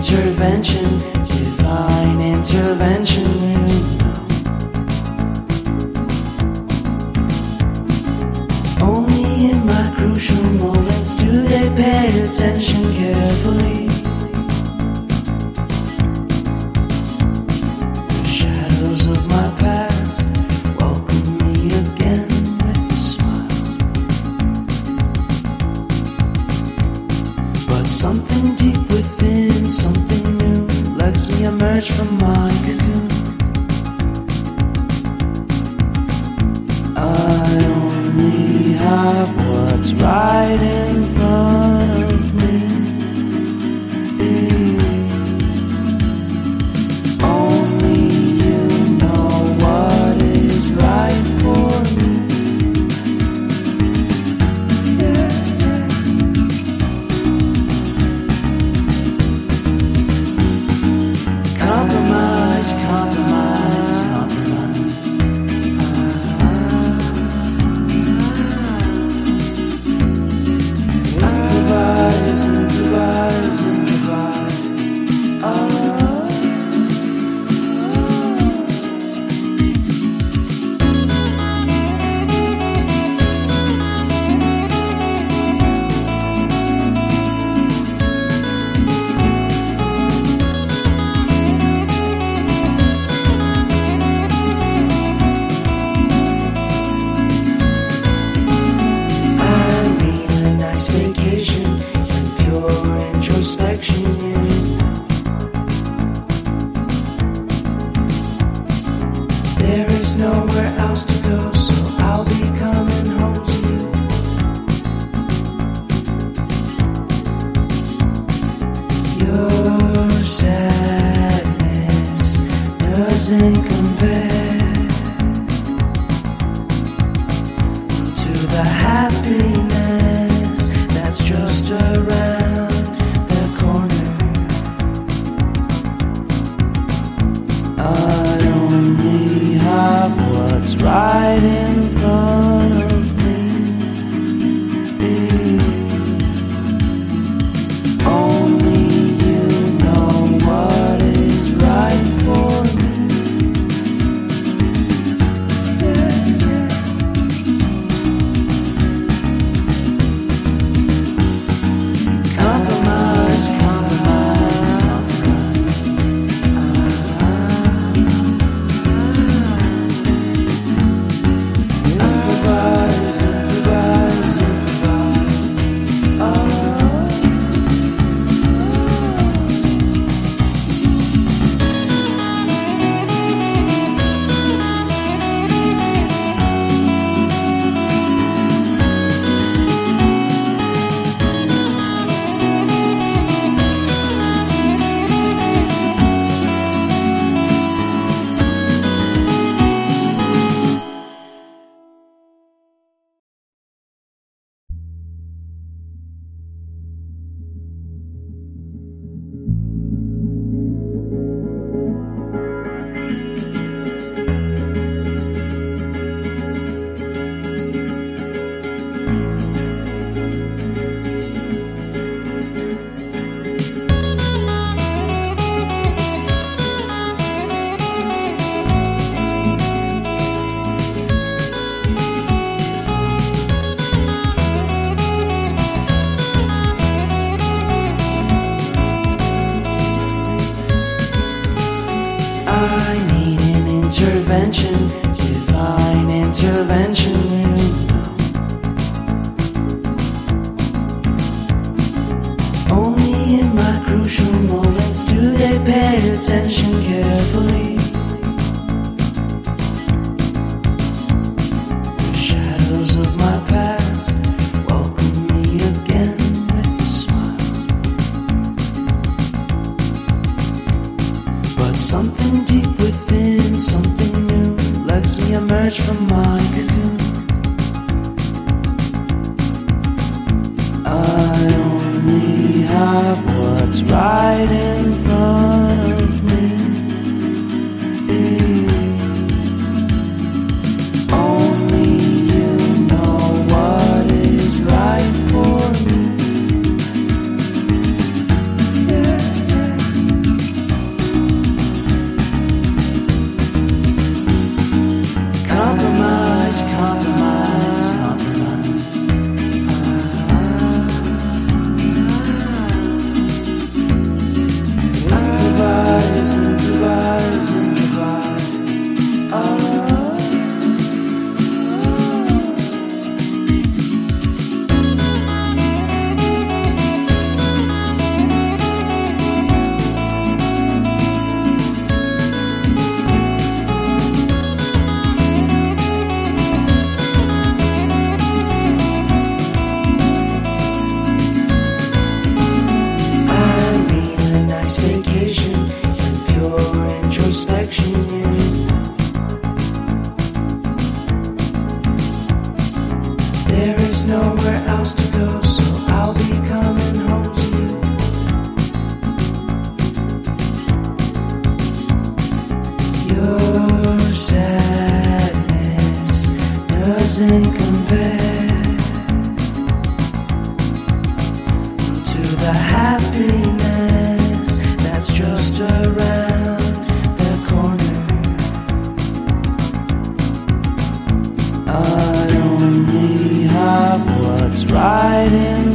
intervention, divine intervention, you know. Only in my crucial moments do they pay attention carefully. The shadows of my past welcome me again with a smile. But something deep within, something new, lets me emerge from my cocoon. I only have what's right in front of me. Only you know what is right for me. Compromise, compromise, compromise. Improvise, improvise, improvise. Vacation and pure introspection, you know. There is nowhere else to go, so I'll be coming home to you. Your sadness doesn't compare to the happiness that's just around the corner. I only have what's right in front of me. Only you know what is right for me. Compromise, compromise, compromise. Improvise, improvise, improvise. I need an intervention, divine intervention, you know. Only in my crucial moments do they pay attention carefully. The shadows of my past welcome me again with a smile. But something deep within, something new, lets me emerge from my cocoon. I only have what's right in front of me. watching you. There is nowhere else to go, so I'll be coming home to you. Your sadness doesn't compare to the happiness that's just around the corner. I only have what's right in